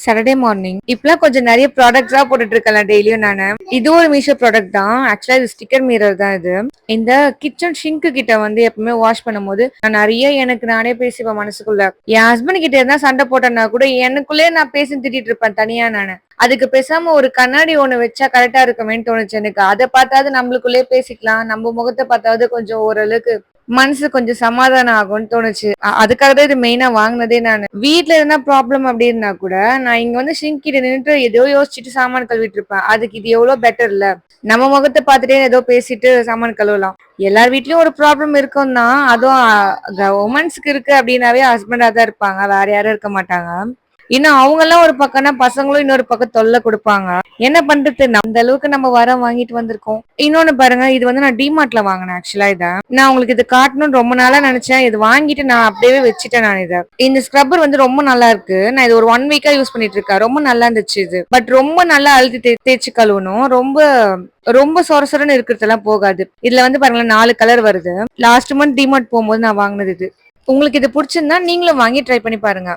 Saturday morning இப்பெல்லாம் கொஞ்சம் நிறைய ப்ராடக்ட்ஸா போட்டுட்டு இருக்கல டெய்லியும் நானு. இது ஒரு மீஷோ ப்ராடக்ட் தான். ஆக்சுவலா இது ஸ்டிக்கர் மிரர் தான் இது. இந்த கிச்சன் ஷிங்க் கிட்ட வந்து எப்பவுமே வாஷ் பண்ணும்போது நான் நிறைய எனக்கு நானே பேசிப்பேன் மனசுக்குள்ள. என் ஹஸ்பண்ட் கிட்ட இருந்தா சண்டை போட்டேன்னா கூட எனக்குள்ளே நான் பேசி திட்டிட்டு இருப்பேன் தனியா நானு. அதுக்கு பேசாம ஒரு கண்ணாடி ஒண்ணு வச்சா கரெக்டா இருக்குமேன்னு தோணுச்சு எனக்கு. அதை பார்த்தாவது நம்மளுக்குள்ளே பேசிக்கலாம், நம்ம முகத்தை பார்த்தாவது கொஞ்சம் ஓரளவுக்கு மனசு கொஞ்சம் சமாதானம் ஆகும்னு தோணுச்சு. அதுக்காக தான் இது மெயினா வாங்குனதே நானு. வீட்ல எதனா ப்ராப்ளம் அப்படின்னா கூட நான் இங்க வந்து சிங்க் கிட்ட நின்னுட்டு ஏதோ யோசிச்சுட்டு சாமான் கழுவிட்டு இருப்பேன். அதுக்கு இது எவ்வளவு பெட்டர் இல்ல. நம்ம முகத்தை பார்த்துட்டே ஏதோ பேசிட்டு சாமான் கழுவலாம். எல்லார் வீட்லயும் ஒரு ப்ராப்ளம் இருக்கும் தான். அதுவும் உமன்ஸ்க்கு இருக்கு அப்படின்னாவே ஹஸ்பண்டா தான் இருப்பாங்க, வேற யாரும் இருக்க மாட்டாங்க. இன்னும் அவங்க எல்லாம் ஒரு பக்கம்னா பசங்களும் இன்னொரு பக்கம் தொல்லை கொடுப்பாங்க. என்ன பண்றது, அந்த அளவுக்கு நம்ம வரம் வாங்கிட்டு வந்திருக்கோம். இன்னொன்னு பாருங்க, இது வந்து நான் டிமார்ட்ல வாங்கினேன். ஆக்சுவலா இதை நான் உங்களுக்கு இது காட்டணும்னு ரொம்ப நாளா நினைச்சேன். இது வாங்கிட்டு நான் அப்படியே வச்சுட்டேன். நான் இதை இந்த ஸ்க்ரப்பர் வந்து ரொம்ப நல்லா இருக்கு. நான் இது ஒரு 1 வீக்கா யூஸ் பண்ணிட்டு இருக்கேன். ரொம்ப நல்லா இருந்துச்சு இது. பட் ரொம்ப நல்லா அழுத்தி தேய்ச்சி கழுவணும். ரொம்ப ரொம்ப சொரசொரன்னு இருக்கிறதெல்லாம் போகாது. இதுல வந்து பாருங்களேன் 4 கலர் வருது. லாஸ்ட் மந்த் டிமார்ட் போகும்போது நான் வாங்கினது இது. உங்களுக்கு இது பிடிச்சிருந்தா நீங்களும் வாங்கி ட்ரை பண்ணி பாருங்க.